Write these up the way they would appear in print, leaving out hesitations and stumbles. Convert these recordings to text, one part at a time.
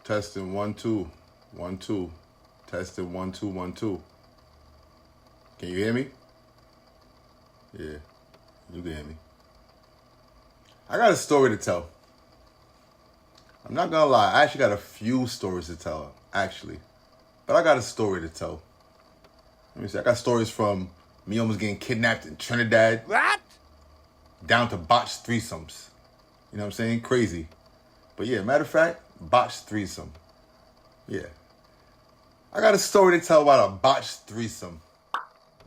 Testing 1 2 1 2. Testing 1 2 1 2. Can you hear me? Yeah, you can hear me. I got a story to tell. I'm not gonna lie, I actually got a few stories to tell, actually. But I got a story to tell. Let me see, I got stories from me almost getting kidnapped in Trinidad. What? Down to botched threesomes. You know what I'm saying? Crazy. But yeah, matter of fact, botched threesome. Yeah. I got a story to tell about a botched threesome.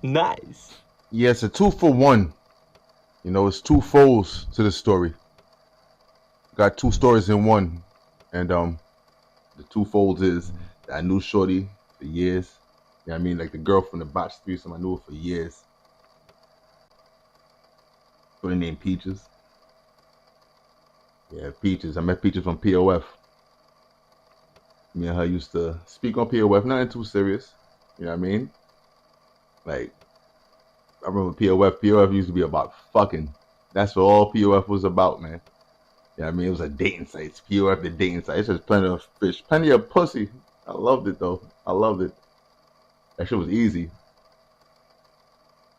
Nice. Yeah, it's a 2-for-1. You know, it's two folds to the story. Got two stories in one. And the two folds is that I knew Shorty for years. You know what I mean? Like the girl from the botched threesome, I knew her for years. Shorty named Peaches. Yeah, Peaches. I met Peaches from POF. Me and her used to speak on POF, nothing too serious. You know what I mean? Like, I remember POF. POF used to be about fucking. That's what all POF was about, man. You know what I mean? It was a dating site. POF, the dating site. It's just plenty of fish, plenty of pussy. I loved it, though. I loved it. That shit was easy.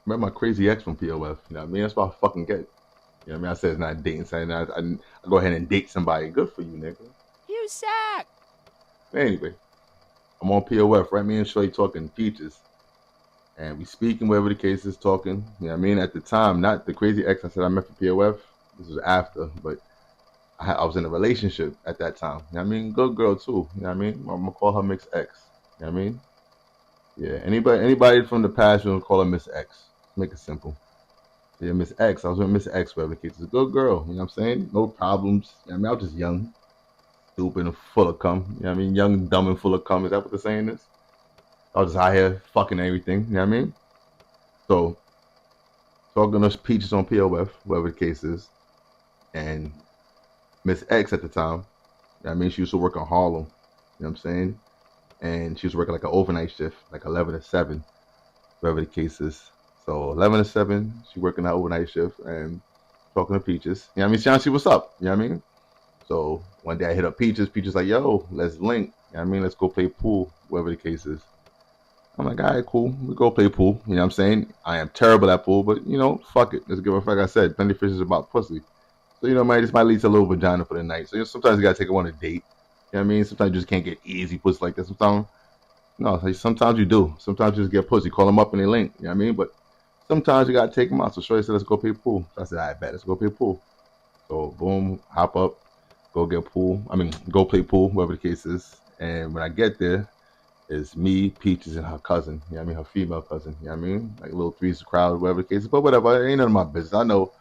Remember my crazy ex from POF. You know what I mean? That's what I fucking get. You know what I mean? I said it's not a dating site. And I go ahead and date somebody. Good for you, nigga. You suck. Anyway, I'm on POF, right? Me and Shorty talking Peaches. And we speaking, whatever the case is, talking. You know what I mean? At the time, not the crazy ex I said I met for POF. This was after, but I was in a relationship at that time. You know what I mean? Good girl, too. You know what I mean? I'm going to call her Miss X. You know what I mean? Yeah, anybody from the past, we're going to call her Miss X. Make it simple. So yeah, Miss X. I was with Miss X, whatever the case is. A good girl. You know what I'm saying? No problems. You know what I mean? I was just young. Stupid and full of cum. You know what I mean? Young, dumb, and full of cum. Is that what the saying is? I was just out here fucking everything. You know what I mean? So, talking to Peaches on POF, whatever the case is. And Miss X at the time, you know what I mean? She used to work in Harlem. You know what I'm saying? And she was working like an overnight shift, like 11 to 7, whatever the case is. So 11 to 7, she working that overnight shift and talking to Peaches. You know what I mean? She trying to see what's up. You know what I mean? So one day I hit up Peaches. Peaches like, yo, let's link. You know what I mean? Let's go play pool, whatever the case is. I'm like, all right, cool. We go play pool. You know what I'm saying? I am terrible at pool, but, you know, fuck it. Let's give a fuck. Like I said, plenty of fishes about pussy. So, you know, man, this might lead to a little vagina for the night. So, you know, sometimes you got to take it on a date. You know what I mean? Sometimes you just can't get easy pussy like that. Sometimes you do. Sometimes you just get pussy. Call them up and they link. You know what I mean? But sometimes you got to take them out. So Shorty said, let's go play pool. So I said, all right, bet. Let's go play pool. So, boom, hop up, go play pool, whatever the case is. And when I get there, it's me, Peaches, and her cousin. You know what I mean? Her female cousin. You know what I mean? Like a little threesome crowd, whatever the case is. But whatever. It ain't none of my business. I know,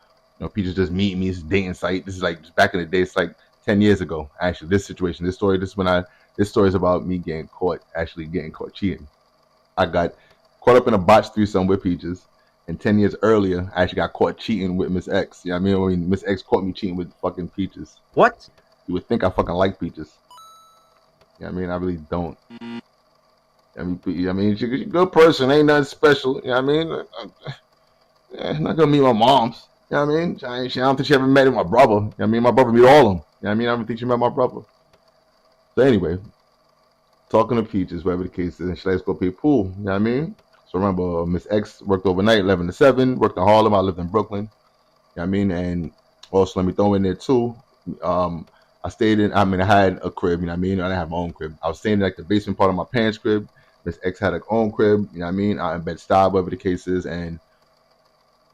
Peaches just meeting me. It's a dating site. This is like just back in the day. It's like 10 years ago, actually. This situation, this story is about me getting caught cheating. I got caught up in a botched threesome with Peaches. And 10 years earlier, I actually got caught cheating with Miss X. You know what I mean? Miss X caught me cheating with fucking Peaches. What? You would think I fucking like Peaches. You know what I mean? I really don't. She's a good person. Ain't nothing special. You know what I mean? Not gonna meet my moms. You know what I mean? I don't think she ever met my brother. You know what I mean? My brother meet all of them. You know what I mean? I don't think she met my brother. So anyway, talking to Peaches, whatever the case is, and she likes to go play pool. You know what I mean? So remember, Miss X worked overnight, 11 to 7, worked in Harlem. I lived in Brooklyn. You know what I mean? And also, let me throw in there too. I had a crib, you know what I mean? I didn't have my own crib. I was staying in like the basement part of my parents' crib. Miss X had her own crib, you know what I mean? Out in Bed-Stuy, whatever the case is. And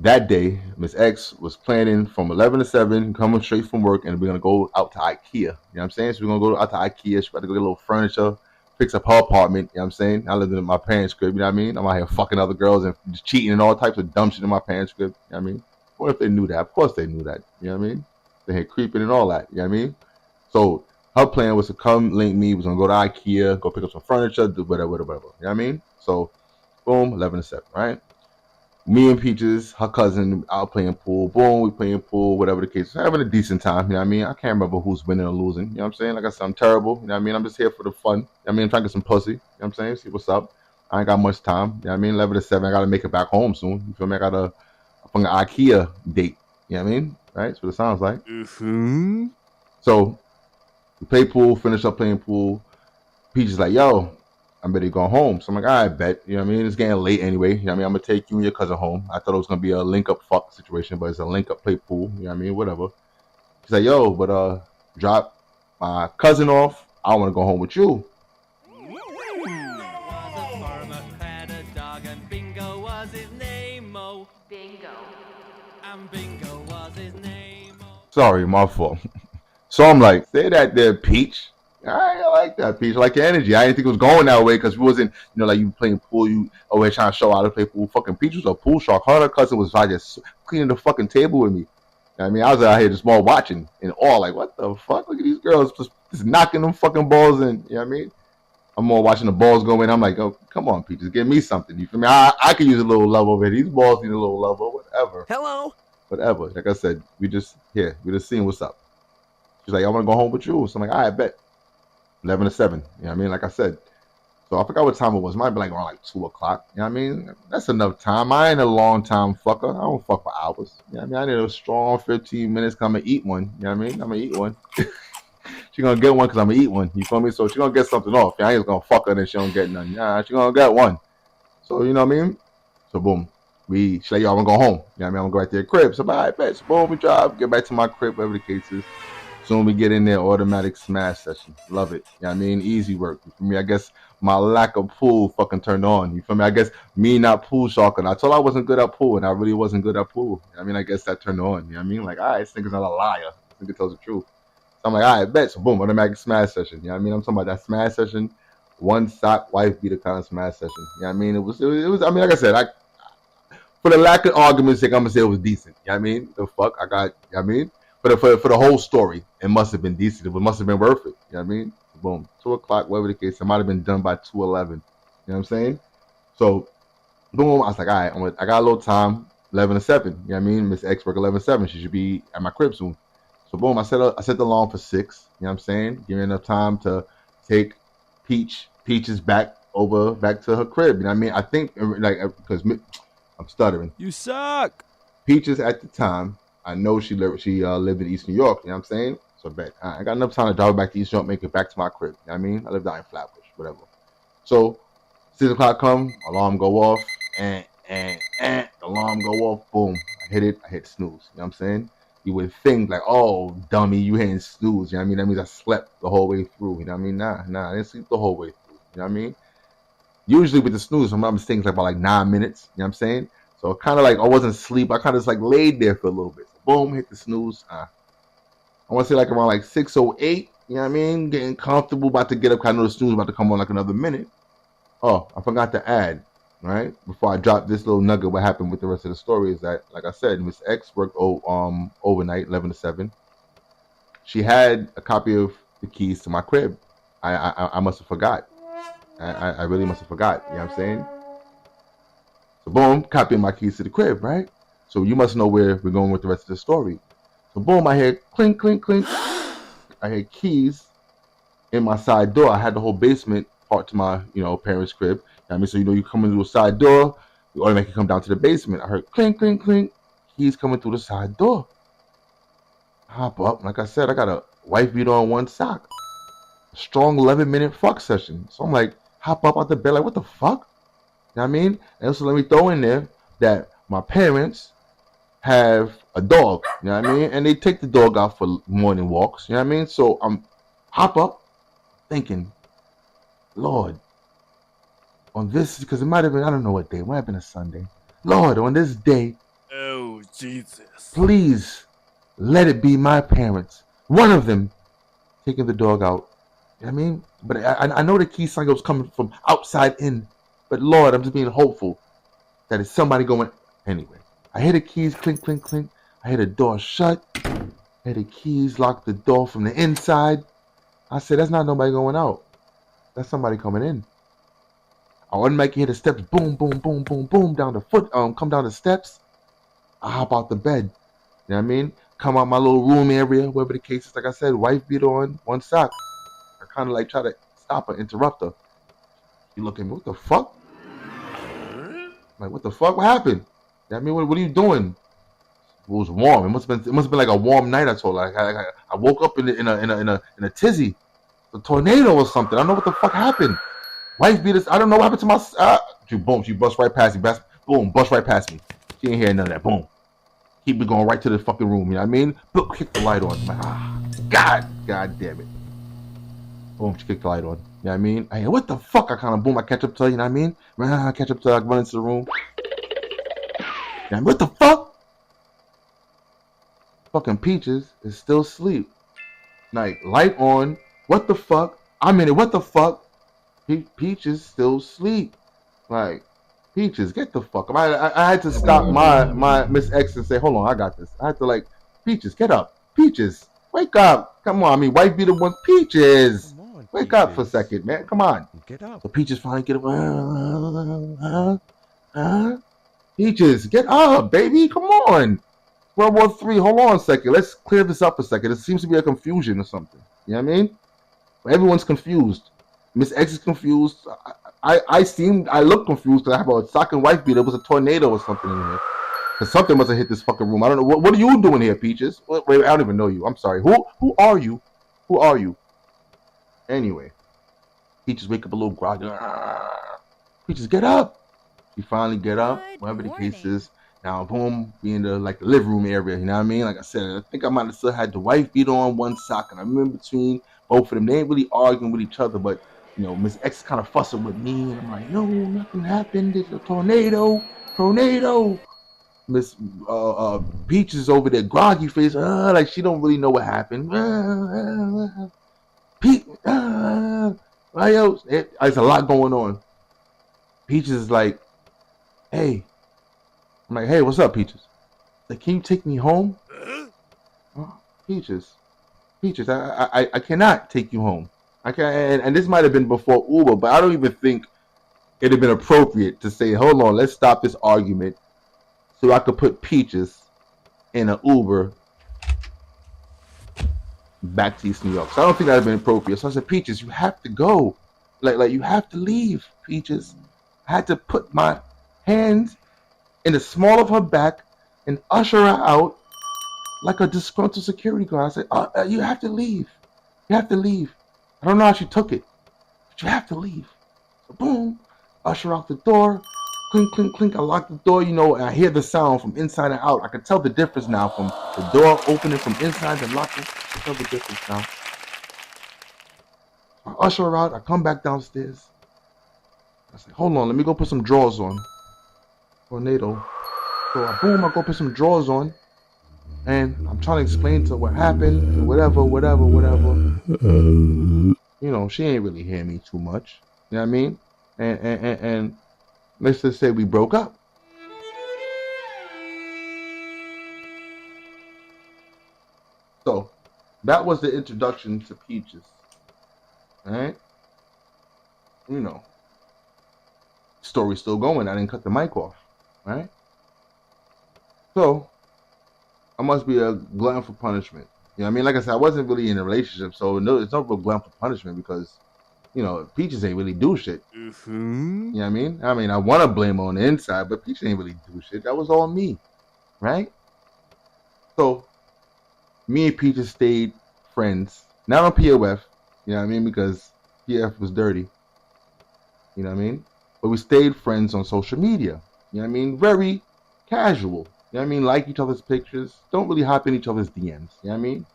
that day, Miss X was planning from 11 to 7, coming straight from work, and we're going to go out to IKEA. You know what I'm saying? So we're going to go out to IKEA. She about to go get a little furniture, fix up her apartment. You know what I'm saying? I lived in my parents' crib. You know what I mean? I'm out here fucking other girls and just cheating and all types of dumb shit in my parents' crib. You know what I mean? What if they knew that? Of course they knew that. You know what I mean? They had creeping and all that. You know what I mean? So her plan was to come link me. Was going to go to IKEA, go pick up some furniture, do whatever. You know what I mean? So, boom, 11 to 7, right? Me and Peaches, her cousin, out playing pool. Boom, we playing pool, whatever the case. Having a decent time, you know what I mean? I can't remember who's winning or losing. You know what I'm saying? Like I said, I'm terrible. You know what I mean? I'm just here for the fun. You know what I mean? I'm trying to get some pussy. You know what I'm saying? See what's up. I ain't got much time. You know what I mean? 11 to 7, I got to make it back home soon. You feel me? I got a fucking IKEA date. You know what I mean? Right? That's what it sounds like. Mm-hmm. So, We play pool, finish up playing pool. Peach is like, yo, I'm ready to go home. So I'm like, all right, bet. You know what I mean? It's getting late anyway. You know what I mean? I'm going to take you and your cousin home. I thought it was going to be a link-up fuck situation, but it's a link-up play pool. You know what I mean? Whatever. She's like, yo, but drop my cousin off. I want to go home with you. Sorry, my fault. So I'm like, say that there, Peach. I like that, Peach. I like your energy. I didn't think it was going that way because we wasn't, like you playing pool, you always trying to show how to play pool. Fucking Peach was a pool shark. Her and her cousin was like just cleaning the fucking table with me. I mean, I was out here just more watching in awe, like, what the fuck? Look at these girls just knocking them fucking balls in. You know what I mean? I'm more watching the balls go in. I'm like, oh, come on, Peach, just give me something. You feel me? I could use a little love over here. These balls need a little love or whatever. Hello. Whatever. Like I said, we just seeing what's up. She's like, I want to go home with you. So I'm like, all right, bet. 11 to 7. You know what I mean? Like I said. So I forgot what time it was. It might be like around like 2 o'clock. You know what I mean? That's enough time. I ain't a long time fucker. I don't fuck for hours. You know what I mean? I need a strong 15 minutes come and eat one. You know what I mean? I'm going to eat one. She going to get one because I'm going to eat one. You feel me? So she going to get something off. I ain't going to fuck her and then she don't get none. Nah, she going to get one. So, you know what I mean? So, boom. She's like, yo, I'm going to go home. You know what I mean? I'm going to go right to the crib. So, all right, bet. So, boom, we drive. Get back to my crib, whatever the case is. Soon we get in there, automatic smash session. Love it. You know what I mean? Easy work. For me, I guess my lack of pool fucking turned on. You feel me? I guess me not pool sharking. I told I wasn't good at pool, and I really wasn't good at pool. You know I mean, I guess that turned on. You know what I mean? Like, all right, this nigga's not a liar. This nigga tells the truth. So I'm like, all right, bet. So boom, automatic smash session. You know what I mean? I'm talking about that smash session. One sock, wife beater kind of smash session. You know what I mean? It was. I mean, like I said, for the lack of argument's sake, I'm gonna say it was decent. You know what I mean? The fuck I got. You know what I mean? For the whole story, it must have been decent. It must have been worth it. You know what I mean? Boom. 2 o'clock, whatever the case. It might have been done by 2:11. You know what I'm saying? So, boom. I was like, all right, I got a little time. 11 to 7. You know what I mean? Miss X work 11 to 7. She should be at my crib soon. So, boom. I set the alarm for 6. You know what I'm saying? Give me enough time to take Peaches back to her crib. You know what I mean? I think like because I'm stuttering. You suck. Peaches at the time. I know she lived in East New York, you know what I'm saying? So bet I got enough time to drive back to East New York, make it back to my crib. You know what I mean? I live down in Flatbush, whatever. So 6 o'clock come, alarm go off, and alarm go off, boom. I hit snooze. You know what I'm saying? You would think like, oh dummy, you hitting snooze, you know what I mean? That means I slept the whole way through. You know what I mean? Nah, I didn't sleep the whole way through. You know what I mean? Usually with the snooze, I'm mistaken like about like 9 minutes, you know what I'm saying? So kind of like I wasn't asleep. I kind of just like laid there for a little bit. So boom, hit the snooze. I want to say like around like 6:08. You know what I mean? Getting comfortable, about to get up. I know the snooze about to come on like another minute. Oh, I forgot to add, right? Before I drop this little nugget, what happened with the rest of the story is that, like I said, Miss X worked overnight, 11 to 7. She had a copy of the keys to my crib. I must have forgot. I really must have forgot. You know what I'm saying? So boom, copying my keys to the crib, right? So you must know where we're going with the rest of the story. So boom, I hear clink, clink, clink. I hear keys in my side door. I had the whole basement part to my, parents' crib. You know what I mean? So, you come into a side door, you automatically come down to the basement. I heard clink, clink, clink. Keys coming through the side door. Hop up. Like I said, I got a wife beater on one sock. A strong 11-minute fuck session. So I'm like, hop up out the bed, like, what the fuck? You know what I mean? And so let me throw in there that my parents have a dog, you know what I mean? And they take the dog out for morning walks, you know what I mean? So I'm hop up thinking, Lord, on this, because it might have been, I don't know what day, it might have been a Sunday. Lord, on this day, oh, Jesus. Please let it be my parents. One of them taking the dog out. You know what I mean? But I know the key cycle was coming from outside in. But Lord, I'm just being hopeful that it's somebody going. Anyway, I hear the keys clink, clink, clink. I hear the door shut. I hear the keys lock the door from the inside. I said, that's not nobody going out. That's somebody coming in. I automatically hear the steps boom, boom, boom, boom, boom down the come down the steps. I hop out the bed. You know what I mean? Come out my little room area, whatever the case is. Like I said, wife beater on one sock. I kind of like try to stop her, interrupt her. You look at me, what the fuck? Like, what the fuck? What happened? You know what I mean? What are you doing? was warm. It must have been like a warm night. I told her. I woke up in a tizzy, a tornado or something. I don't know what the fuck happened. Wife beat us. I don't know what happened to my. Boom. She bust right past me. Boom. Bust right past me. She ain't hear none of that. Boom. Keep it going right to the fucking room. You know what I mean? Boom. Kick the light on. God damn it. Boom. She kicked the light on. You know what I mean? Hey, what the fuck? I kind of boom. I catch up to her. You know what I mean? I catch up to her. I run into the room. You know, what the fuck? Fucking Peaches is still asleep. Like, light on. What the fuck? I'm in it. What the fuck? Peaches still asleep. Like, Peaches, get the fuck up. I had to stop my Miss X and say, hold on, I got this. I had to like, Peaches, get up. Peaches, wake up. Come on, I mean, wife be the one. Peaches, wake up for a second, man. Come on. Get up. So Peaches finally get up. Peaches, get up, baby. Come on. World War III. Hold on a second. Let's clear this up a second. It seems to be a confusion or something. You know what I mean? Everyone's confused. Miss X is confused. I look confused because I have a sock and wife beater. It was a tornado or something in here. Because something must have hit this fucking room. I don't know. What are you doing here, Peaches? Wait, I don't even know you. I'm sorry. Who are you? Who are you? Anyway, Peaches wake up a little groggy. Peaches, get up. She finally get up. Whatever the case is. Now, boom, be in the living room area. You know what I mean? Like I said, I think I might have still had the wife beater on one sock, and I'm in between both of them. They ain't really arguing with each other, but you know, Miss X kind of fussing with me, and I'm like, no, nothing happened. It's a tornado. Miss Peaches over there, groggy face, like she don't really know what happened. Pete, there's a lot going on. Peaches is like, hey. I'm like, hey, what's up, Peaches? Like, can you take me home? Peaches, I cannot take you home. I can't, and this might have been before Uber, but I don't even think it'd have been appropriate to say, hold on, let's stop this argument so I could put Peaches in an Uber back to East New York. So I don't think that'd have been appropriate. So I said, Peaches, you have to go. Like you have to leave, Peaches. I had to put my hands in the small of her back and usher her out like a disgruntled security guard. I said, you have to leave. You have to leave. I don't know how she took it, but you have to leave. So boom, usher out the door. Clink, clink, clink. I lock the door, you know, and I hear the sound from inside and out. I can tell the difference now from the door opening from inside and locking. I can tell the difference now. I usher her out. I come back downstairs. I say, hold on, let me go put some drawers on. Tornado. So I go put some drawers on, and I'm trying to explain to her what happened and whatever. You know, she ain't really hear me too much. You know what I mean? And let's just say we broke up. So that was the introduction to Peaches. Alright? You know. Story's still going. I didn't cut the mic off. Right? So, I must be a glutton for punishment. You know what I mean? Like I said, I wasn't really in a relationship, so it's not real glutton for punishment because, you know, Peaches ain't really do shit. Mm-hmm. You know what I mean? I mean, I want to blame her on the inside, but Peaches ain't really do shit. That was all me. Right? So, me and Peaches stayed friends. Not on POF. You know what I mean? Because POF was dirty. You know what I mean? But we stayed friends on social media. You know what I mean? Very casual. You know what I mean? Like each other's pictures. Don't really hop in each other's DMs. You know what I mean?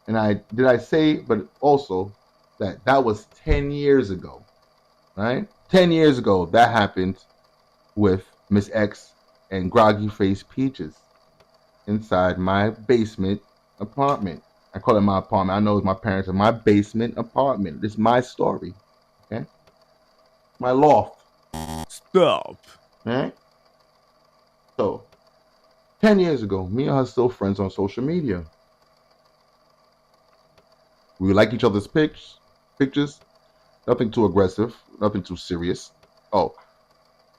And I say, but also that was 10 years ago. Right? 10 years ago, that happened with Miss X and Groggy Face Peaches inside my basement apartment. I call it my apartment. I know it's my parents' in my basement apartment. This is my story. Okay? My loft. Stop. Right? So, 10 years ago, me and her still friends on social media. We like each other's pictures. Nothing too aggressive. Nothing too serious. Oh,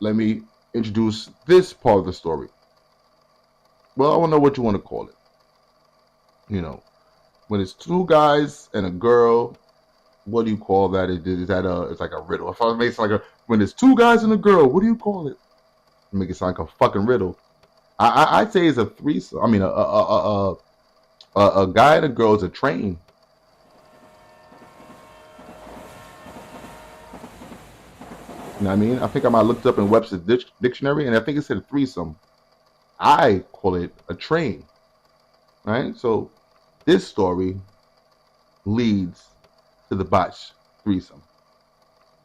let me introduce this part of the story. Well, I don't know what you want to call it. You know, when it's two guys and a girl, what do you call that? It's like a riddle. If I make it like when it's two guys and a girl, what do you call it? Make it sound like a fucking riddle. I'd say it's a threesome. I mean, a guy and a girl is a train. You know what I mean? I think I might looked up in Webster's dictionary, and I think it said a threesome. I call it a train, right? So this story leads to the botch threesome.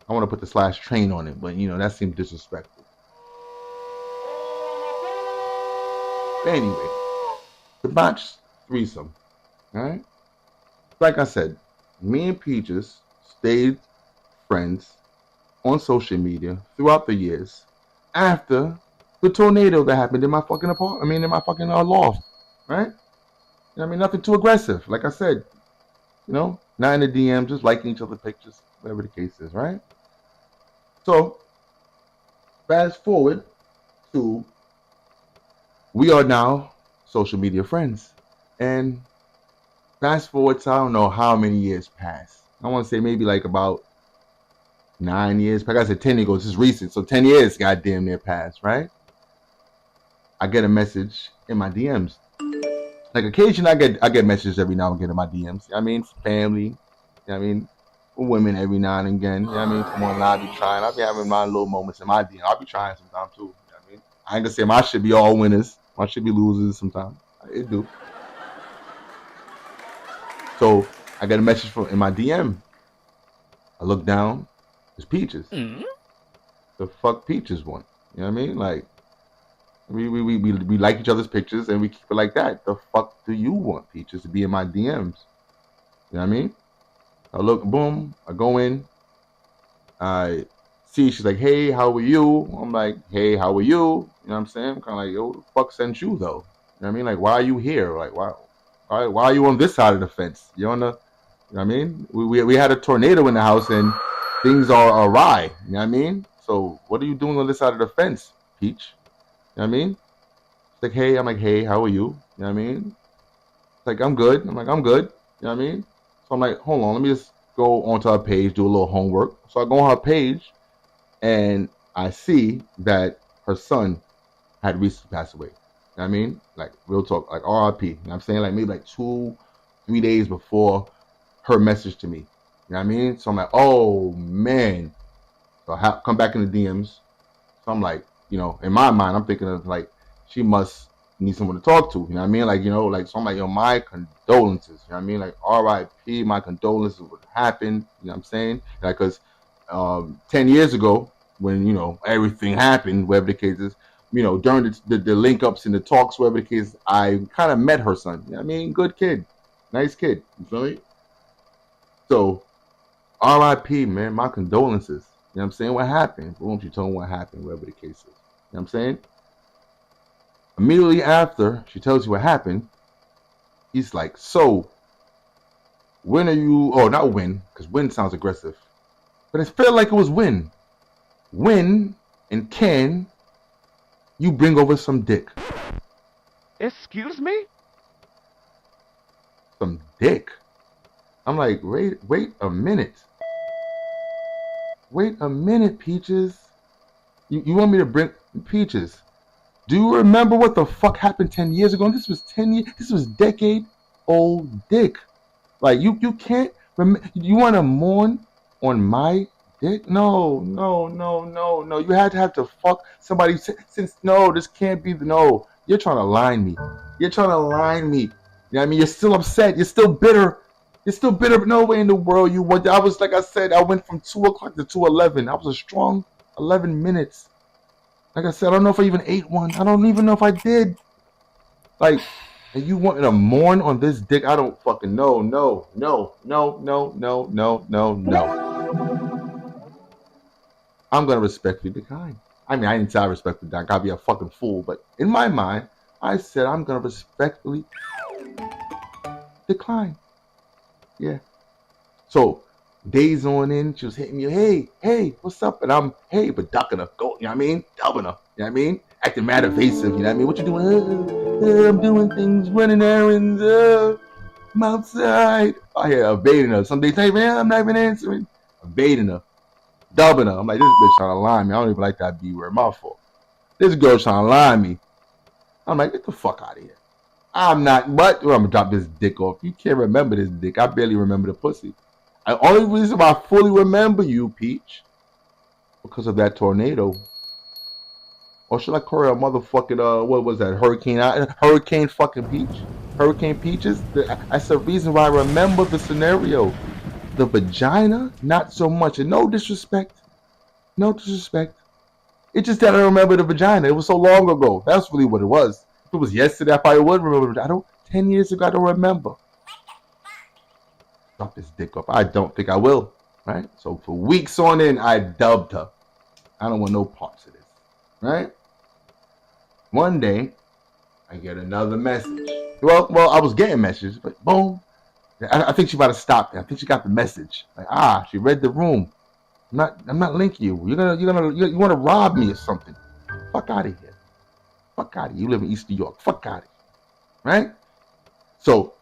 I want to put the slash train on it, but that seems disrespectful. But anyway, the botch threesome, right? Like I said, me and Peaches stayed friends on social media throughout the years after the tornado that happened in my fucking in my fucking loft, right? Nothing too aggressive. Like I said, not in the DM, just liking each other's pictures, whatever the case is, right? So, fast forward to we are now social media friends. And fast forward to I don't know how many years passed. I want to say maybe like about 9 years. Like I said, 10 years ago. This is recent. So 10 years goddamn near passed, right? I get a message in my DMs. Like occasionally I get messages every now and again in my DMs. Family. Women every now and again. Come on, I'll be trying. I'll be having my little moments in my DM. I'll be trying sometimes too. I ain't gonna say my shit be all winners. My shit be losers sometimes. It do. So I get a message in my DM. I look down. It's Peaches. The fuck Peaches want? You know what I mean? Like we like each other's pictures and we keep it like that. The fuck do you want Peaches to be in my DMs? You know what I mean? I look, boom, I go in, I see she's like, hey, how are you? I'm like, hey, how are you? You know what I'm saying? I'm kind of like, yo, the fuck sent you though? You know what I mean? Like, why are you here? Like, why are you on this side of the fence? You on the, you know what I mean? We had a tornado in the house and things are awry. You know what I mean? So what are you doing on this side of the fence, Peach? You know what I mean? It's like, hey, I'm like, hey, how are you? You know what I mean? It's like, I'm good. I'm like, I'm good. You know what I mean? So I'm like, hold on, let me just go onto her page, do a little homework. So I go on her page and I see that her son had recently passed away. You know what I mean? Like, real talk, like RIP. You know what I'm saying? Like, maybe like 2-3 days before her message to me. You know what I mean? So I'm like, oh, man. So I come back in the DMs. So I'm like, in my mind, I'm thinking of like, she must need someone to talk to. You know what I mean? Like, so I'm like, yo, my condolences. You know what I mean? Like, RIP, my condolences would happen. You know what I'm saying? Like, because 10 years ago, when, everything happened, whatever the case is, during the link ups and the talks, whatever the case, I kind of met her son. You know what I mean? Good kid. Nice kid. You feel me? So, RIP, man, my condolences. You know what I'm saying? What happened? Boom, she told me what happened, whatever the case is. You know what I'm saying? Immediately after she tells you what happened, he's like, so, when are you, not when, because when sounds aggressive, but it felt like it was when. When and can you bring over some dick? Excuse me? Some dick? I'm like, wait a minute. Wait a minute, Peaches. You want me to bring Peaches? Do you remember what the fuck happened 10 years ago? And this was 10 years. This was decade-old dick. Like you can't remember. You want to mourn on my dick? No. You had to have to fuck somebody since no. This can't be no. You're trying to line me. You know what I mean? You're still upset. You're still bitter. No way in the world you want. I was like I said. I went from 2 o'clock to 2:11. I was a strong 11 minutes. Like I said, I don't know if I even ate one. I don't even know if I did. Like, and you want me to mourn on this dick? I don't fucking know. No. I'm gonna respectfully decline. I mean, I didn't say I respectfully decline. I gotta be a fucking fool. But in my mind, I said I'm gonna respectfully decline. Yeah. So days on in, she was hitting me, hey, what's up? And I'm, hey, but ducking her, go, you know what I mean? Dubbing her, you know what I mean? Acting mad evasive, you know what I mean? What you doing? I'm doing things, running errands, I'm outside. I hear evading her. Some days, man, I'm not even answering. Evading her, dubbing her. I'm like, this bitch trying to lie me. I don't even like that B word, my fault. This girl trying to lie me. I'm like, get the fuck out of here. I'm not, what? I'm gonna drop this dick off. You can't remember this dick. I barely remember the pussy. The only reason why I fully remember you, Peach, because of that tornado. Or should I call her a motherfucking, what was that, Hurricane fucking Peach? Hurricane Peaches? That's the reason why I remember the scenario. The vagina, not so much. And no disrespect. No disrespect. It just that I remember the vagina. It was so long ago. That's really what it was. If it was yesterday, I probably would remember. 10 years ago, I don't remember. Drop this dick up. I don't think I will. Right? So for weeks on end, I dubbed her. I don't want no parts of this. Right? One day, I get another message. Well, I was getting messages, but boom. I think she might have stopped. I think she got the message. Like, she read the room. I'm not linking you. You want to rob me or something? Fuck out of here. Fuck out of here. You live in East New York. Fuck out of here. Right? So,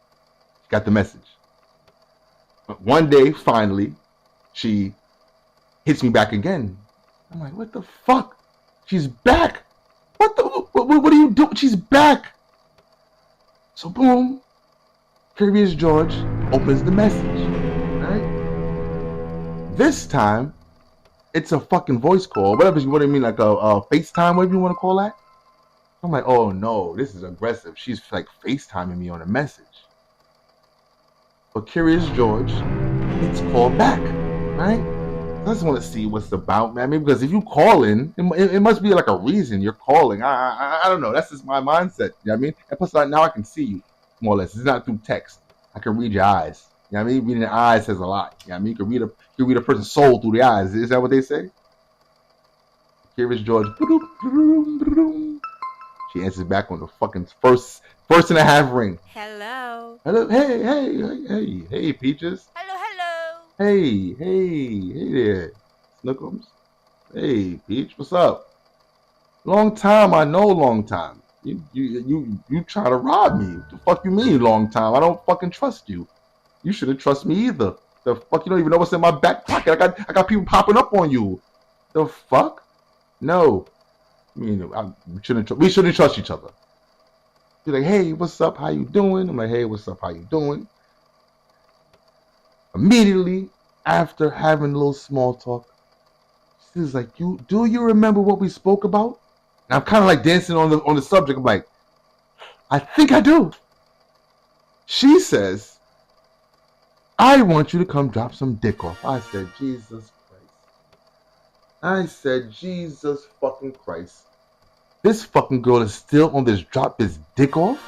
she got the message. But one day, finally, she hits me back again. I'm like, what the fuck? She's back. What are you doing? She's back. So boom, Curious George opens the message, right? This time, it's a fucking voice call, whatever you want to mean, like a FaceTime, whatever you want to call that. I'm like, oh no, this is aggressive. She's like FaceTiming me on a message. But Curious George hits call back, right? I just want to see what's about, man. I mean, because if you call in, it must be like a reason you're calling. I don't know. That's just my mindset. You know what I mean? And plus, now I can see you, more or less. It's not through text. I can read your eyes. You know what I mean? Reading the eyes says a lot. You know what I mean? You can read a person's soul through the eyes. Is that what they say? Curious George. She answers back on the fucking first and a half ring. Hello. Hello. Hey, Peaches. Hello. Hey there, Snookums. Hey, Peach, what's up? Long time, I know, long time. You try to rob me. What the fuck you mean, long time? I don't fucking trust you. You shouldn't trust me either. The fuck, you don't even know what's in my back pocket. I got people popping up on you. The fuck? No. I mean, we shouldn't trust each other. You're like, hey, what's up? How you doing? I'm like, hey, what's up? How you doing? Immediately after having a little small talk, she's like, do you remember what we spoke about? And I'm kind of like dancing on the subject. I'm like, I think I do. She says, I want you to come drop some dick off. I said, Jesus fucking Christ. This fucking girl is still on this drop this dick off?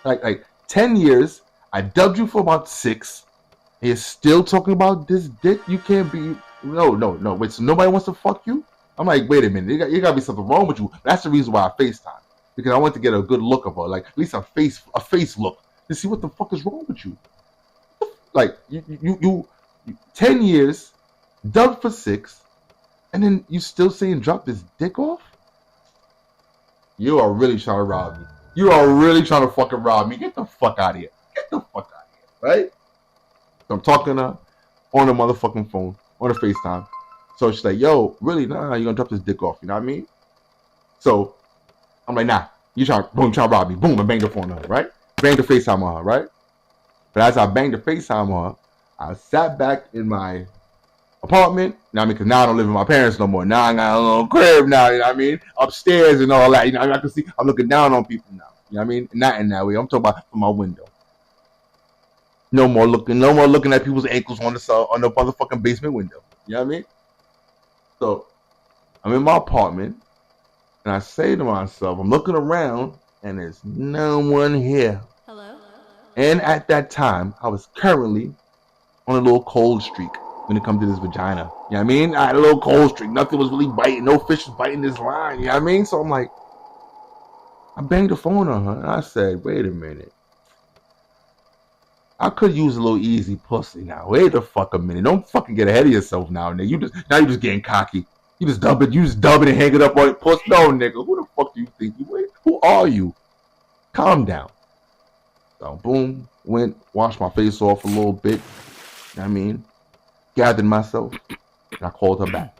Like 10 years. I dubbed you for about 6. And you're still talking about this dick? You can't be... No. Wait, so nobody wants to fuck you? I'm like, wait a minute. You gotta be something wrong with you. That's the reason why I FaceTime. Because I want to get a good look of her. Like, at least a face look. To see what the fuck is wrong with you. Like, you 10 years, dubbed for 6, and then you still saying drop this dick off? You are really trying to rob me. You are really trying to fucking rob me. Get the fuck out of here. Get the fuck out of here. Right? So I'm talking to her on the motherfucking phone, on the FaceTime. So she's like, yo, really? Nah, you're gonna drop this dick off. You know what I mean? So I'm like, nah, you trying to rob me. Boom, I banged the phone on her, right? Banged the FaceTime on her, right? But as I banged the FaceTime on her, I sat back in my apartment. You know what I mean? Because now I don't live with my parents no more. Now I got a little crib now, you know what I mean? Upstairs and all that. You know, I can see, I'm looking down on people now. You know what I mean? Not in that way. I'm talking about from my window. No more looking at people's ankles on the motherfucking basement window. You know what I mean? So I'm in my apartment and I say to myself, I'm looking around and there's no one here. Hello? And at that time, I was currently on a little cold streak when it comes to this vagina. You know what I mean? I had a little cold streak. Nothing was really biting. No fish was biting this line. You know what I mean? So I'm like, I banged the phone on her and I said, wait a minute. I could use a little easy pussy now. Wait the fuck a minute. Don't fucking get ahead of yourself now, nigga. You're just getting cocky. You just dub it and hang it up on your pussy. No, nigga. Who the fuck do you think you is? Who are you? Calm down. So boom, went, washed my face off a little bit. You know what I mean? Gathered myself. And I called her back.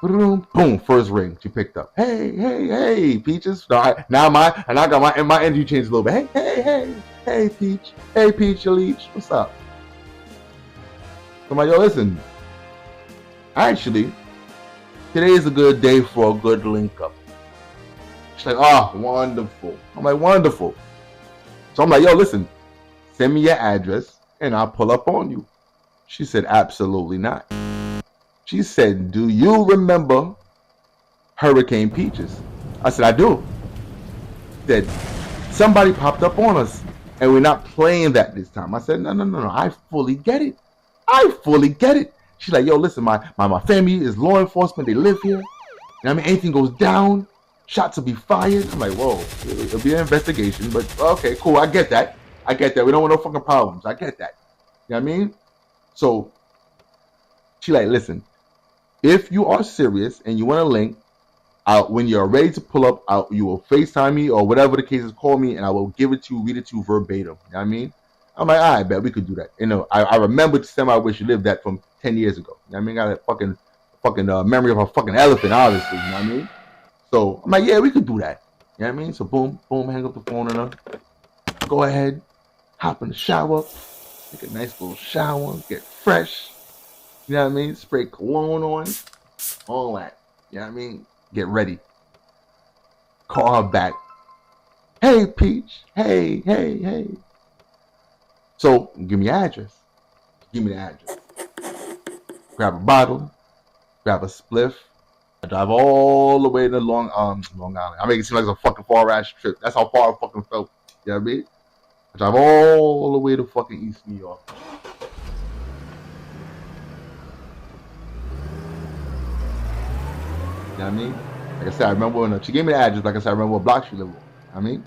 Boom, boom, first ring. She picked up. Hey, Peaches. I got my energy changed a little bit. Hey, Peach. Hey, Peach, Leach. What's up? I'm like, yo, listen. Actually, today is a good day for a good link up. She's like, oh, wonderful. I'm like, wonderful. So I'm like, yo, listen, send me your address and I'll pull up on you. She said, absolutely not. She said, do you remember Hurricane Peaches? I said, I do. She said, somebody popped up on us and we're not playing that this time. I said, no. I fully get it. She's like, yo, listen, my family is law enforcement. They live here. I mean, anything goes down, shots will be fired. I'm like, whoa, it'll be an investigation, but okay, cool. I get that. We don't want no fucking problems. I get that. You know what I mean? So she like, listen, if you are serious and you want to link, when you're ready to pull up, you will FaceTime me or whatever the case is, call me, and I will give it to you, read it to you verbatim. You know what I mean? I'm like, all right, bet we could do that. You know, I remember the semi-wish you lived that from 10 years ago. You know what I mean? Got a fucking memory of a fucking elephant, obviously. You know what I mean? So I'm like, yeah, we could do that. You know what I mean? So boom, hang up the phone on her. Go ahead, hop in the shower, take a nice little shower, get fresh. You know what I mean? Spray cologne on, all that. You know what I mean? Get ready. Call her back. Hey, Peach. Hey. So give me your address. Give me the address. Grab a bottle. Grab a spliff. I drive all the way to Long Island. I make it seem like it's a fucking far ass trip. That's how far I fucking felt. You know what I mean? I drive all the way to fucking East New York. You know what I mean? Like I said, I remember when she gave me the address. Like I said, I remember what block she lived on. I mean,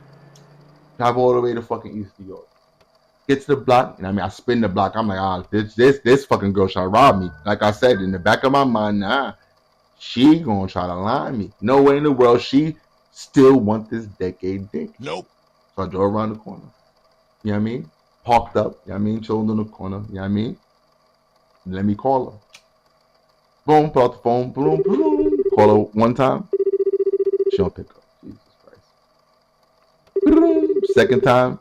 drive all the way to fucking East New York. Get to the block, and I mean, I spin the block. I'm like, this fucking girl trying to rob me. Like I said, in the back of my mind, nah, she gonna try to lie me. No way in the world she still want this decade dick. Nope. So I drove around the corner. You know what I mean? Parked up. You know what I mean? Chilled in the corner. You know what I mean? Let me call her. Boom, pull out the phone. Boom. Call her one time. She don't pick up. Jesus Christ. Boom. Second time.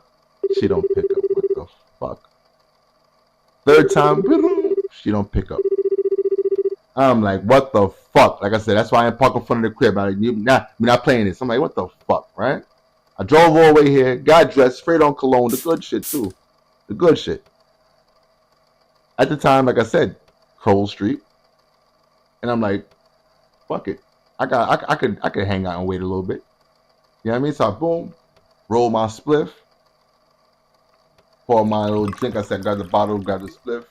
She don't pick up. What the fuck? Third time. Boom. She don't pick up. I'm like, what the fuck? Like I said, that's why I ain't park in front of the crib. We're not playing this. I'm like, what the fuck, right? I drove all the way here, got dressed, straight on cologne, the good shit too. The good shit. At the time, like I said, Cole Street. And I'm like, fuck it. I could hang out and wait a little bit. You know what I mean? So I boom, roll my spliff, pour my little drink. I said, grab the bottle, grab the spliff.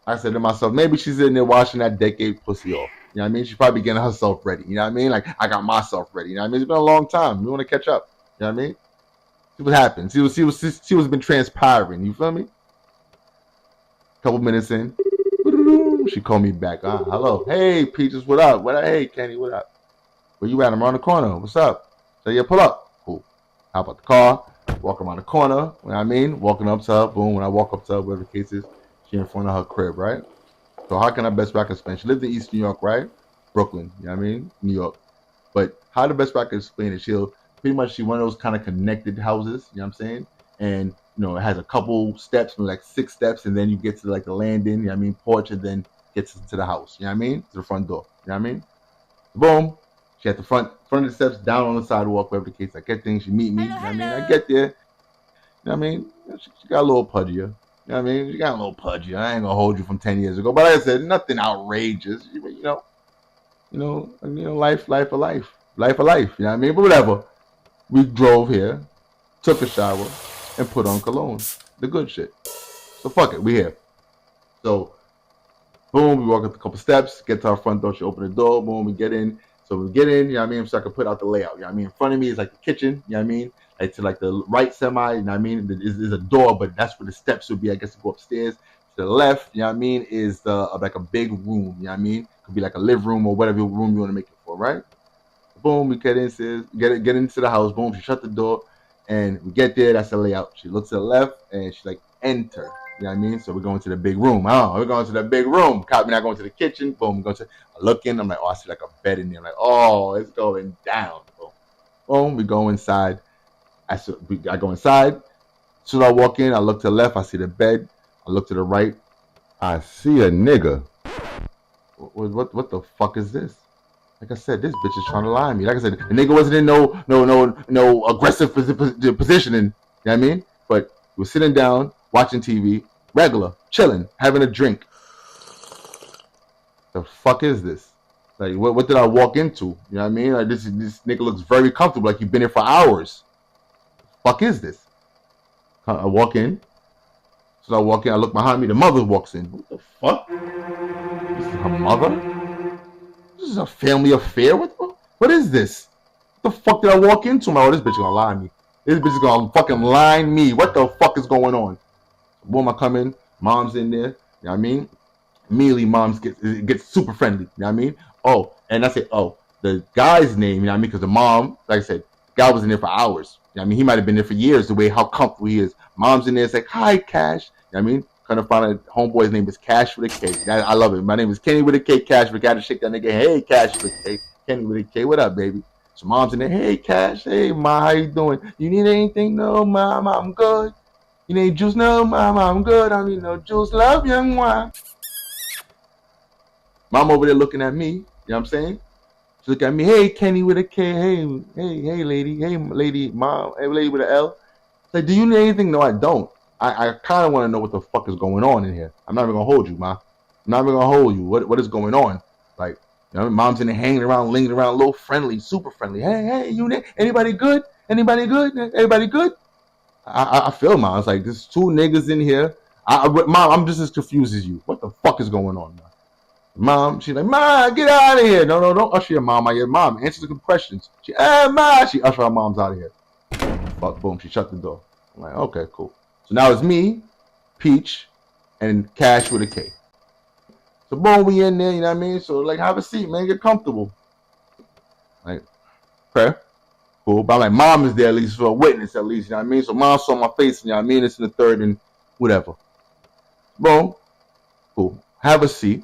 I said to myself, maybe she's in there washing that decade pussy off. You know what I mean? She's probably getting herself ready. You know what I mean? Like, I got myself ready. You know what I mean? It's been a long time. We want to catch up. You know what I mean? See what happens. She was been transpiring. You feel me? Couple minutes in, she called me back. Hello. Hey, Peaches, what up? Hey, Kenny, what up? Where you at? I'm around the corner. What's up? So, yeah, pull up. Cool. Hop out the car. Walk around the corner. You know what I mean? Walking up to her. Boom. When I walk up to her, whatever the case is, she in front of her crib, right? So how can I best way I can explain? She lived in East New York, right? Brooklyn, you know what I mean? New York. But how the best way I can explain it, she one of those kind of connected houses, you know what I'm saying? And, you know, it has a couple steps, like 6 steps, and then you get to like the landing, you know what I mean? Porch, and then gets to the house, you know what I mean? To the front door, you know what I mean? Boom. She at the front of the steps, down on the sidewalk, whatever the case. I get things, she meet me, you know what I mean? I get there, you know what I mean? She got a little pudgier. You know what I mean? You got a little pudgy. I ain't gonna hold you from 10 years ago, but like I said, nothing outrageous. You know, life of life. You know what I mean? But whatever. We drove here, took a shower, and put on cologne. The good shit. So fuck it, we here. So, boom, we walk up a couple steps, get to our front door. She open the door. Boom, we get in. So we get in. You know what I mean? So I can put out the layout. You know what I mean? In front of me is like the kitchen. You know what I mean? Like to like the right semi, you know what I mean? There's a door, but that's where the steps would be, I guess, to go upstairs. To the left, you know what I mean, is like a big room, you know what I mean? Could be like a live room or whatever room you want to make it for, right? Boom, we get into the house, boom, she shut the door, and we get there, that's the layout. She looks to the left, and she's like, enter. You know what I mean? So we're going to the big room. Oh, we're going to the big room. Cop me not going to the kitchen. Boom, I look in. I'm like, oh, I see like a bed in there. I'm like, oh, it's going down. Boom, boom. We go inside. I go inside. As soon as I walk in, I look to the left. I see the bed. I look to the right. I see a nigga. What the fuck is this? Like I said, this bitch is trying to lie to me. Like I said, the nigga wasn't in no aggressive positioning. You know what I mean? But he was sitting down, watching TV, regular, chilling, having a drink. The fuck is this? Like, what did I walk into? You know what I mean? Like, this nigga looks very comfortable, like you've been here for hours. Fuck is this? I walk in. So I walk in, I look behind me, the mother walks in. What the fuck? This is her mother? This is a family affair? What is this? What the fuck did I walk into? Oh, this bitch gonna lie to me. This bitch is gonna fucking line me. What the fuck is going on? Boom, I come in, mom's in there, you know what I mean? Immediately moms gets super friendly, you know what I mean? Oh, and I say, oh, the guy's name, you know what I mean? Because the mom, like I said, the guy was in there for hours. You know what I mean? He might have been there for years, the way how comfortable he is. Mom's in there, it's like, hi, Cash. You know what I mean? Kind of find out homeboy's name is Cash with a K. I love it. My name is Kenny with a K, Cash. We got to shake that nigga. Hey, Cash with a K. Kenny with a K. What up, baby? So mom's in there. Hey, Cash. Hey, Ma, how you doing? You need anything? No, Mom, I'm good. You need juice? No, Mom, I'm good. I don't need no juice. Love young one. Mom over there looking at me. You know what I'm saying? She look at me. Hey, Kenny with a K. Hey, lady. Hey, lady, Mom. Hey, lady with an L. Like, do you need anything? No, I don't. I kind of want to know what the fuck is going on in here. I'm not even gonna hold you, Ma. I'm not even gonna hold you. What is going on? Like, you know, mom's in there hanging around, lingering around, a little friendly, super friendly. Hey, you anybody good? Anybody good? Everybody good? I feel, Ma. It's like there's two niggas in here. Mom, I'm just as confused as you. What the fuck is going on, Ma? Mom, she's like, Ma, get out of here. No, don't usher your mom out here. Mom, answer the questions. Ma, she usher her moms out of here. Fuck, boom, she shut the door. I'm like, okay, cool. So now it's me, Peach, and Cash with a K. So boom, we in there, you know what I mean? So like, have a seat, man, get comfortable. Like, okay, cool. But I'm like, mom is there at least for a witness at least, you know what I mean? So mom saw my face, you know what I mean? It's in the third and whatever. Boom, cool. Have a seat.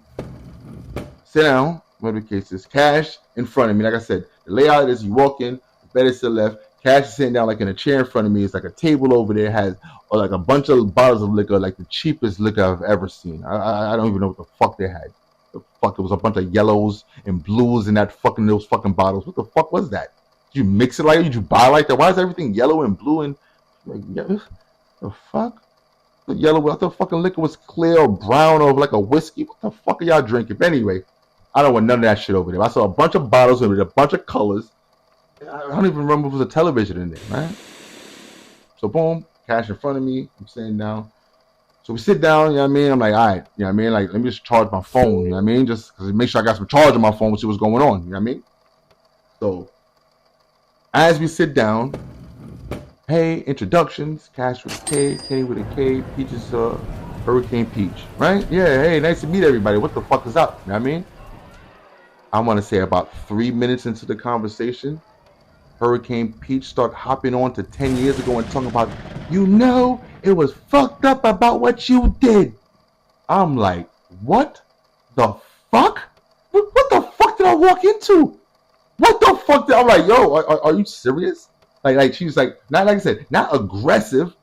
Sit down, whatever the case is. Cash in front of me. Like I said, the layout is you walk in, the bed is to the left. Cash is sitting down like in a chair in front of me. It's like a table over there has like a bunch of bottles of liquor, like the cheapest liquor I've ever seen. I don't even know what the fuck they had. The fuck, it was a bunch of yellows and blues in those fucking bottles. What the fuck was that? Did you mix it like that? Did you buy like that? Why is everything yellow and blue and like, yeah, the fuck? The yellow, what the fucking liquor was clear or brown or like a whiskey? What the fuck are y'all drinking? But anyway, I don't want none of that shit over there. I saw a bunch of bottles with a bunch of colors. I don't even remember if it was a television in there, man. So boom, Cash in front of me. I'm sitting down. So we sit down, you know what I mean? I'm like, all right, you know what I mean? Like, let me just charge my phone, you know what I mean? Just because make sure I got some charge on my phone to see what's going on, you know what I mean? So as we sit down, hey, introductions, Cash with a K, Kenny with a K, Peach is Hurricane Peach, right? Yeah, hey, nice to meet everybody. What the fuck is up? You know what I mean? I want to say about 3 minutes into the conversation, Hurricane Peach start hopping on to 10 years ago and talking about, you know, it was fucked up about what you did. I'm like, what the fuck? What the fuck did I walk into? What the fuck did I'm like, yo, are you serious? Like she's like, not like I said, not aggressive,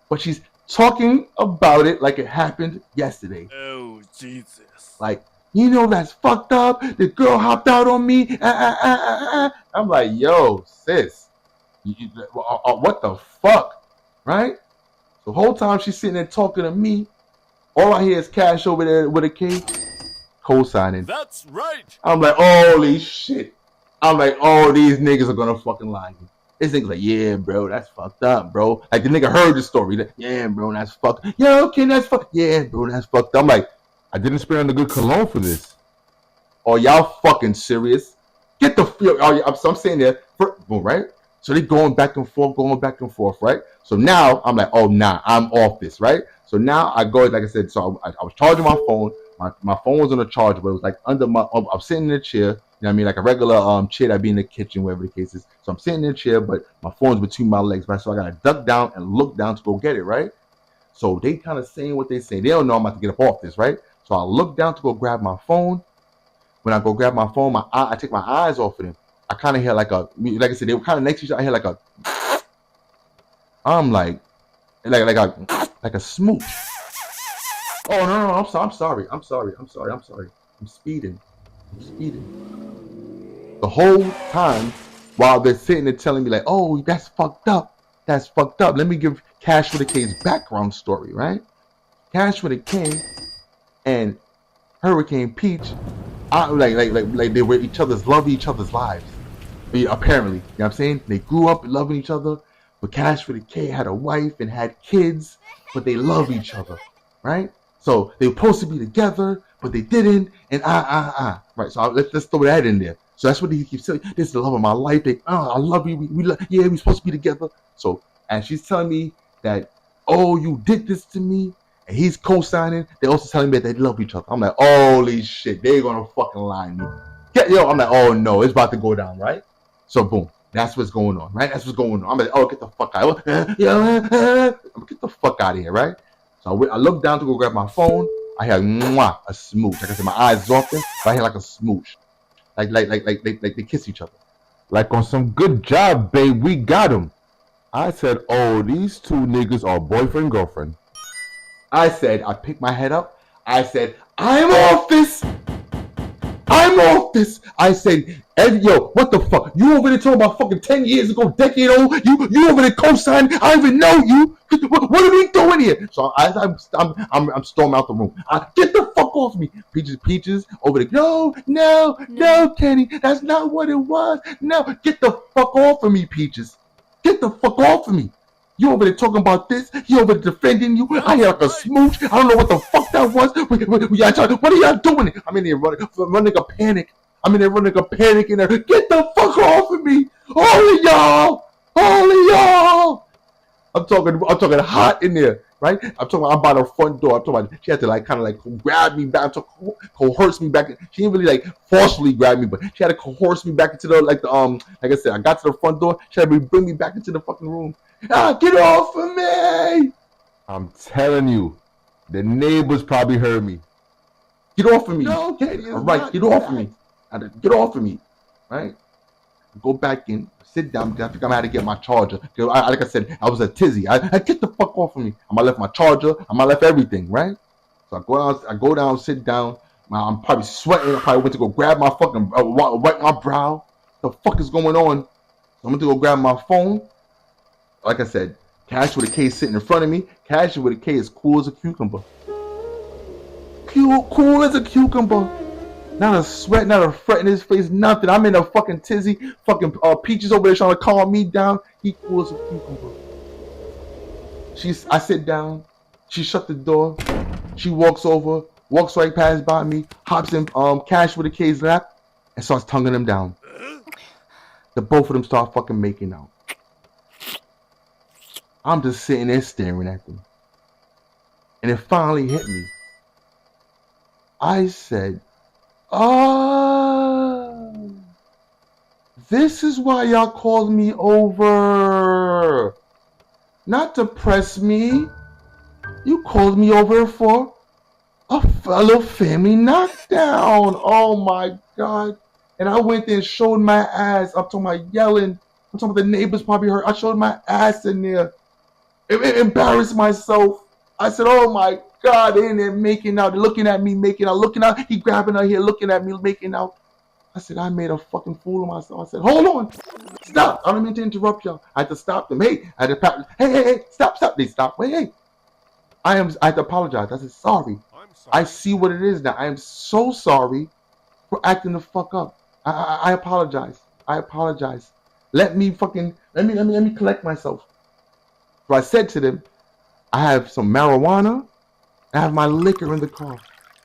but she's talking about it like it happened yesterday. Oh, Jesus. Like, you know, that's fucked up. The girl hopped out on me. I'm like, yo, sis, what the fuck, right? So the whole time she's sitting there talking to me, all I hear is Cash over there with a K, co-signing. That's right. I'm like, holy shit. I'm like, oh, these niggas are gonna fucking lie. This nigga's like, yeah, bro, that's fucked up, bro. Like, the nigga heard the story. Like, yeah, bro, that's fucked. Yeah, okay, that's fucked. Yeah, bro, that's fucked up. I'm like, I didn't spray on the good cologne for this. Are y'all fucking serious? Get the I'm saying there, right? So they going back and forth, right? So now I'm like, oh nah, I'm off this, right? So now I go, like I said, so I was charging my phone. My phone was on a charger, but it was like under my. I'm sitting in a chair, you know what I mean, like a regular chair that'd be in the kitchen, wherever the case is. So I'm sitting in a chair, but my phone's between my legs, right? So I gotta duck down and look down to go get it, right? So they kind of saying what they say. They don't know I'm about to get up off this, right? So I look down to go grab my phone. When I go grab my phone, I take my eyes off of them. I kind of hear like I said, they were kind of next to each other. I hear like I'm like a smooch. Oh no, I'm sorry. I'm speeding. The whole time while they're sitting there telling me like, oh, that's fucked up. Let me give Cash for the K's background story, right? Cash for the K and Hurricane Peach, like they were each other's lives. Apparently, you know what I'm saying? They grew up loving each other, but Cash for the K had a wife and had kids, but they love each other, right? So they were supposed to be together, but they didn't, and right? So let's throw that in there. So that's what he keeps saying. This is the love of my life. I love you. We're supposed to be together. So, and she's telling me that, oh, you did this to me, and he's co-signing. They're also telling me that they love each other. I'm like, holy shit, they're gonna fucking lie me. I'm like, oh no, it's about to go down, right? So boom, that's what's going on, right? That's what's going on. I'm like, oh, get the fuck out. Get the fuck out of here, right? So I look down to go grab my phone. I hear a smooch. Like I said, my eyes is off them, but I hear like a smooch. Like they kiss each other. Like on some good job, babe, we got him. I said, oh, these two niggas are boyfriend, girlfriend. I picked my head up. I said, I'm off this. I said, yo, what the fuck? You over there talking about fucking 10 years ago, decade old? You over there co-signing? I don't even know you. What are we doing here? So I'm storming out the room. Get the fuck off me. Peaches over there. No, Kenny, that's not what it was. No, get the fuck off of me, Peaches. Get the fuck off of me. You over there talking about this? He over there defending you? I hear like a smooch. I don't know what the fuck that was. What are y'all doing? I'm in there running a panic. In there. Get the fuck off of me. All of y'all. I'm talking hot in there, right? I'm by the front door. She had to like kind of like grab me back, coerce me back. She didn't really like forcefully grab me, but she had to coerce me back into the like I said, I got to the front door. She had to bring me back into the fucking room. Get off of me! I'm telling you, the neighbors probably heard me. Get off of me. No, Katie, all right, get off of me. Get off of me, right? Go back in, sit down. I think I'm gonna have to get my charger. Like I said, I was a tizzy. I get the fuck off of me. I'm gonna left my charger. I'm gonna left everything, right? So I go down, sit down. I'm probably sweating. I probably went to go grab my fucking wipe my brow. The fuck is going on? So I'm going to go grab my phone. Like I said, Cash with a K sitting in front of me. Cash with a K is cool as a cucumber. Cool as a cucumber. Not a sweat, not a fret in his face, nothing. I'm in a fucking tizzy. Fucking Peaches over there trying to calm me down. He cool as a cucumber. I sit down. She shut the door. She walks over, walks right past by me, hops in Cash with a K's lap, and starts tonguing him down. The both of them start fucking making out. I'm just sitting there staring at them. And it finally hit me. I said, this is why y'all called me over. Not to press me. You called me over for a fellow family knockdown. Oh my God. And I went there and showed my ass. I'm talking about yelling. I'm talking about the neighbors probably heard. I showed my ass in there. It embarrassed myself. I said, oh my God, they're in there making out. They're looking at me making out. Looking out. He grabbing her here, looking at me making out. I said, I made a fucking fool of myself. I said, hold on. Stop. I don't mean to interrupt y'all. I had to stop them. Hey, I had to pat. Hey, stop. They stopped. Wait, hey. I had to apologize. I said, sorry. I see what it is now. I am so sorry for acting the fuck up. I apologize. Let me collect myself. So I said to them, I have some marijuana. I have my liquor in the car.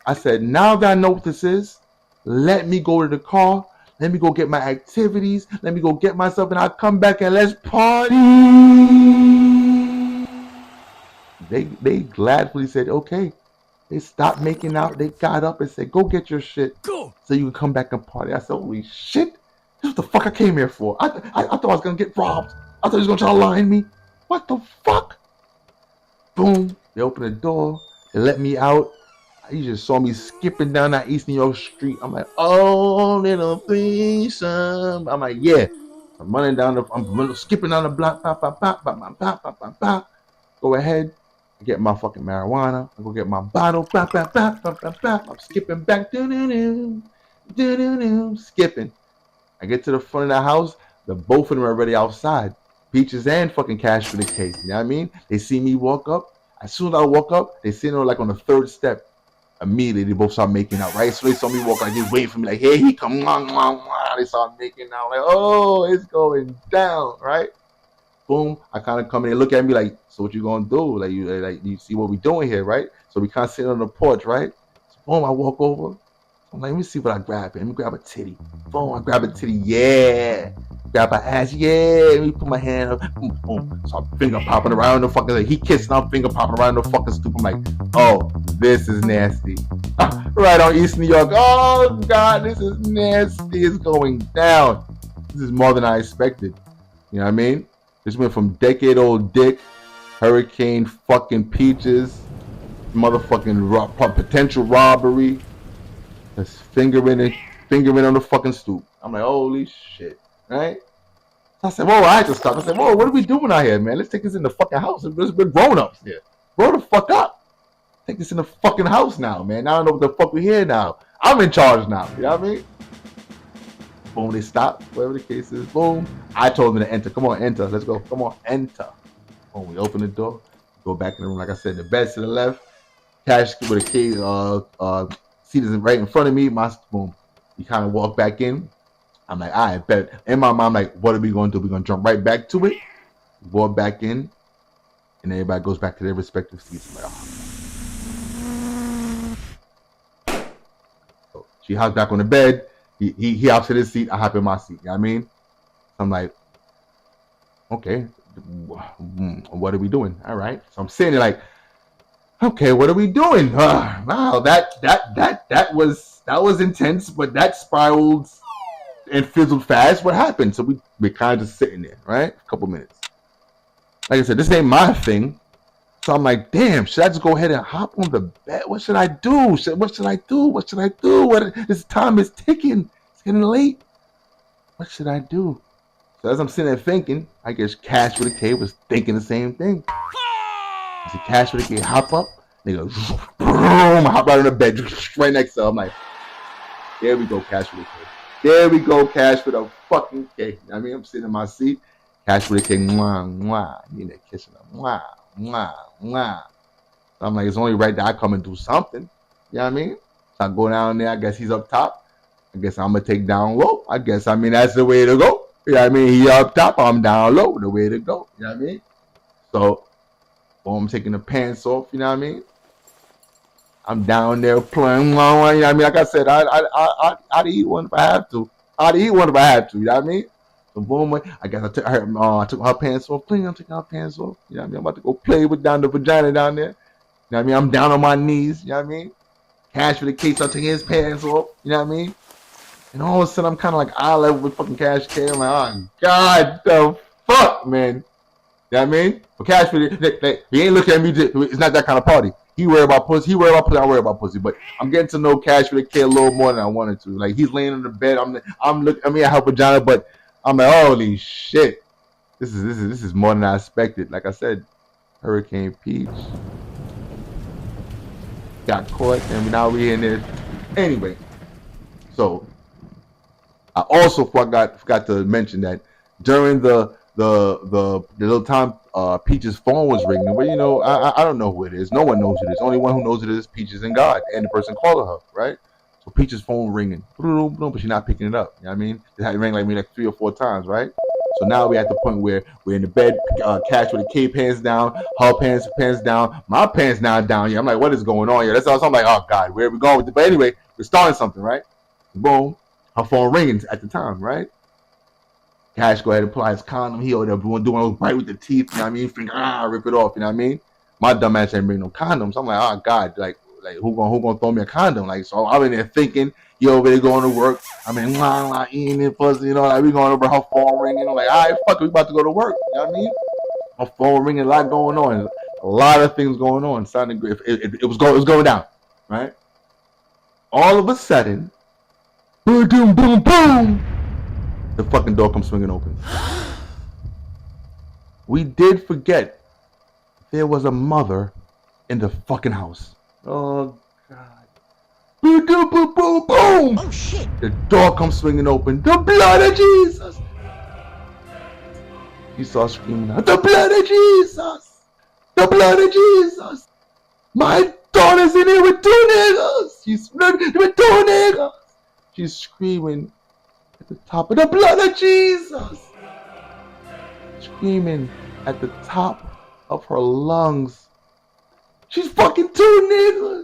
I said, now that I know what this is, let me go to the car. Let me go get my activities. Let me go get myself, and I'll come back and let's party. They gladly said, okay. They stopped making out. They got up and said, go get your shit so you can come back and party. I said, holy shit. This is what the fuck I came here for. I thought I was going to get robbed. I thought he was going to try to lie on me. What the fuck? Boom. They opened the door. They let me out. You just saw me skipping down that East New York street. I'm like, oh, little threesome. I'm like, yeah. I'm skipping down the block. Pop, pop, pop, pop, pop, pop, pop, pop, pop. Go ahead. I get my fucking marijuana. I go get my bottle. Pop, pop, pop, pop, pop, pop. I'm skipping back. Do-do-do. Skipping. I get to the front of the house. The both of them are already outside. Peaches and fucking Cash for the cake. You know what I mean? They see me walk up. As soon as I walk up, they see me like on the third step. Immediately, they both start making out, right? So they saw me walk, like, just waiting for me, like, hey, he come, They start making out, like, oh, it's going down, right? Boom, I kind of come in, they look at me like, so what you gonna do? Like, you see what we doing here, right? So we kind of sit on the porch, right? So boom, I walk over. I'm like, let me see what I grab. Let me grab a titty. Boom, I grab a titty, yeah. Grab her ass, yeah. Let me put my hand up, boom, boom. So I'm finger popping around the fucking, like, he kissing, I'm finger popping around the fucking stoop. I'm like, oh, this is nasty. Right on East New York. Oh, God, this is nasty. It's going down. This is more than I expected. You know what I mean? This went from decade-old dick, hurricane fucking peaches, motherfucking potential robbery, just fingering on the fucking stoop. I'm like, holy shit, right? I said, whoa, I had to stop. I said, whoa, what are we doing out here, man? Let's take this in the fucking house. We're grown-ups here. Grow the fuck up. Take this in the fucking house now, man. I don't know what the fuck we here now. I'm in charge now. You know what I mean? Boom, they stop. Whatever the case is. Boom. I told them to enter. Come on, enter. Let's go. Come on, enter. Boom, we open the door. Go back in the room. Like I said, the bed's to the left. Cash with a key. Seat is right in front of me. Boom. You kind of walk back in. I'm like, all right, bet. In my mind, I'm like, what are we going to do? We're going to jump right back to it. Walk back in. And everybody goes back to their respective seats. I'm like, oh. So she hops back on the bed. He hops in his seat. I hop in my seat. You know what I mean? I'm like, okay, what are we doing? All right. So I'm sitting there like, okay, what are we doing? Wow, that was intense, but that spiraled and fizzled fast. What happened? So we're kind of just sitting there, right? A couple minutes. Like I said, this ain't my thing. So I'm like, damn, should I just go ahead and hop on the bed? What should I do? What should I do? This time is ticking. It's getting late. What should I do? So as I'm sitting there thinking, I guess Cash with a K was thinking the same thing. I said, Cash with a K, hop up. They go, boom, hop right on the bed, right next to her. I'm like, there we go, Cash with a K. There we go, Cash with a fucking K. You know what I mean? I'm sitting in my seat. Cash with a K, mwah, mwah. You know, kissing her, mwah, mwah, mwah. So I'm like, it's only right that I come and do something. You know what I mean? So I go down there. I guess he's up top. I guess I'm going to take down low. That's the way to go. You know what I mean? He up top, I'm down low. The way to go. You know what I mean? So, boom, I'm taking the pants off. You know what I mean? I'm down there playing. You know what I mean? Like I said, I'd eat one if I have to. You know what I mean? So boom, I guess I took her pants off. I'm taking her pants off. You know what I mean? I'm about to go play with down the vagina down there. You know what I mean? I'm down on my knees. You know what I mean? Cash for the case, I'm taking his pants off. You know what I mean? And all of a sudden, I'm kind of like eye level with fucking Cash K. I'm like, oh, God, the fuck, man. You know what I mean? But Cash for the, he ain't looking at me. It's not that kind of party. He worry about pussy. I worry about pussy. But I'm getting to know Cash for the K a little more than I wanted to. Like, he's laying in the bed. I'm looking. I mean, I help vagina, but I'm like, holy shit. This is more than I expected. Like I said, Hurricane Peach got caught, and now we're in there. Anyway, so I also forgot to mention that during the little time Peach's phone was ringing, but you know, I don't know who it is. No one knows who it is. Only one who knows it is Peaches and God and the person calling her, right? So Peach's phone ringing, but she's not picking it up. You know what I mean? It had rang like 3 or 4 times, right? So now we're at the point where we're in the bed, Cash with the K pants down, her pants down, my pants now down here. I'm like, what is going on here? That's all. So I'm like, oh God, where are we going with it? But anyway, we're starting something, right? Boom, her phone ringing at the time, right? Cash go ahead and apply his condom. He over there doing right with the teeth. You know what I mean? Finger, rip it off. You know what I mean? My dumb ass ain't bring no condoms. I'm like, oh God, like who gonna throw me a condom? Like, so I'm in there thinking, you over there going to work. I mean, eating it, pussy, you know, like we going over, her phone ringing. I'm like, all right, fuck it, we about to go to work. You know what I mean? Her phone ringing, a lot going on. a lot of things going on. Sounding great. It was going down, right? All of a sudden, boom, boom, boom, boom, the fucking door comes swinging open. We did forget there was a mother in the fucking house. Oh God! Boom, boom, boom, boom, boom! Oh shit! The door comes swinging open. The blood of Jesus! You saw screaming out, the blood of Jesus! The blood of Jesus! My daughter's in here with 2 niggas! She's with 2 niggas! She's screaming at the top of the blood of Jesus! Screaming at the top of her lungs. She's fucking 2 niggas!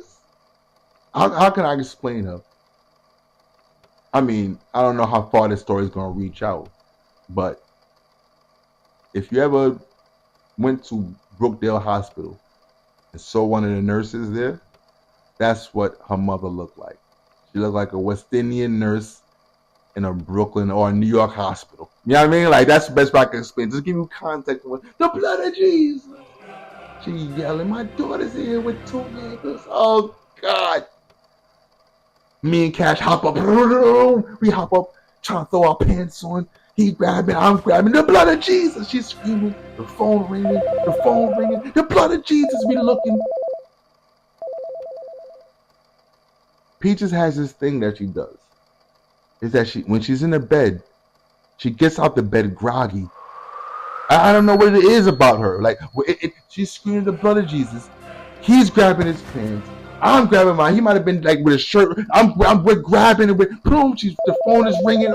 How can I explain her? I mean, I don't know how far this story is going to reach out, but if you ever went to Brookdale Hospital and saw one of the nurses there, that's what her mother looked like. She looked like a West Indian nurse in a Brooklyn or a New York hospital. You know what I mean? Like, that's the best way I can explain. Just give you context. The blood of Jesus. She yelling, my daughter's here with 2 niggas. Oh, God. Me and Cash hop up. We hop up, trying to throw our pants on. He grabbing, I'm grabbing. The blood of Jesus. She's screaming. The phone ringing. The phone ringing. The blood of Jesus. We looking. Peaches has this thing that she does. Is that when she's in the bed, she gets out the bed groggy. I don't know what it is about her. Like, she's screaming the blood of Jesus. He's grabbing his pants. I'm grabbing mine. He might have been like with a shirt. We're grabbing it with boom. The phone is ringing.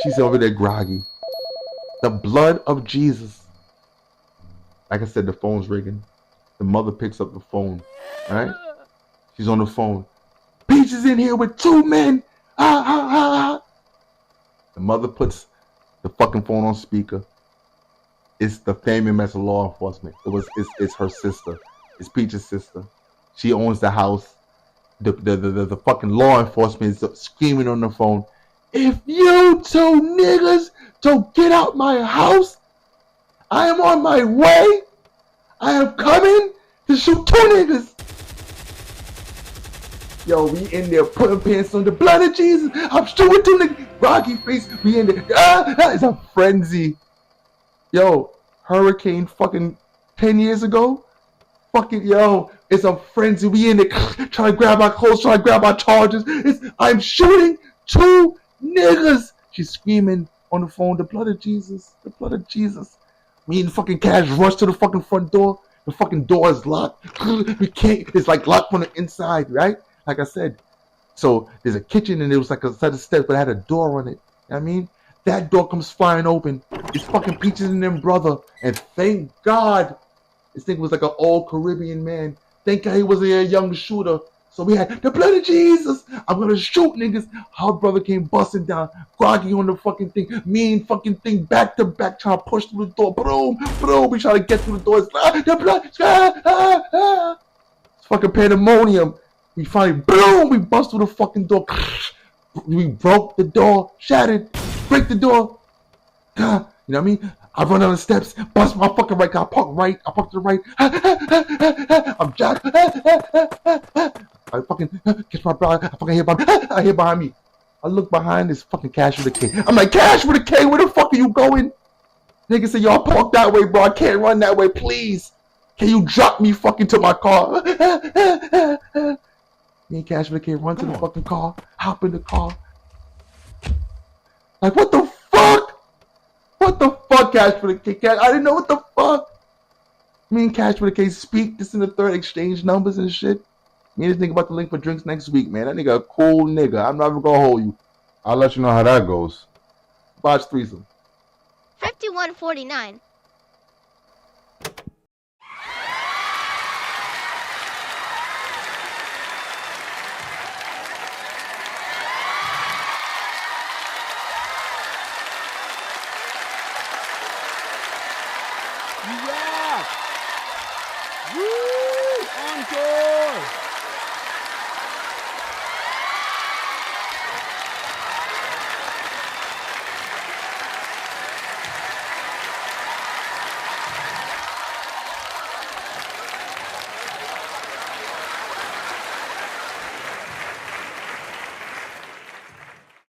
She's over there groggy. The blood of Jesus. Like I said, the phone's ringing. The mother picks up the phone. Right? She's on the phone. Peach is in here with 2 men. The mother puts the fucking phone on speaker. It's the family member of law enforcement. It's her sister. It's Peach's sister. She owns the house. The fucking law enforcement is screaming on the phone. If you 2 niggas don't get out my house, I am on my way. I am coming to shoot 2 niggas. Yo, we in there putting pants on. The blood of Jesus. I'm shooting 2 niggas. Groggy face. We in there. It's a frenzy. Yo, hurricane fucking 10 years ago. Fucking yo, it's a frenzy. We in there trying to grab our clothes, trying to grab our chargers. I'm shooting 2 niggas. She's screaming on the phone, the blood of Jesus, the blood of Jesus. Me and fucking Cash rush to the fucking front door. The fucking door is locked. We can't, it's like locked from the inside, right? Like I said. So there's a kitchen and it was like a set of steps, but it had a door on it. You know what I mean? That door comes flying open. It's fucking Peaches and them brother. And thank God, this thing was like an old Caribbean man. Thank God he was a young shooter. So we had the blood of Jesus. I'm gonna shoot niggas. Her brother came busting down, groggy on the fucking thing. Me and fucking thing back to back trying to push through the door. Boom, boom. We try to get through the door. It's the blood. It's fucking pandemonium. We finally, boom, we bust through the fucking door. We broke the door, shattered, break the door. You know what I mean? I run down the steps, bust my fucking right car, park right, I park to the right. I'm jacked. I fucking catch my brother. I hear behind me. I look behind this fucking Cash with a K. I'm like, Cash with a K, where the fuck are you going? Nigga say, y'all park that way, bro. I can't run that way, please. Can you drop me fucking to my car? Me and Cash with a K run to the fucking car, hop in the car. Like, what the fuck? What the fuck, Cash with a K? Cash, I didn't know what the fuck. Me and Cash with a K speak. This in the third, exchange numbers and shit. Me and this nigga about to link for drinks next week, man. That nigga a cool nigga. I'm not even gonna hold you. I'll let you know how that goes. Watch threesome. 5149. Yeah! Woo! Encore!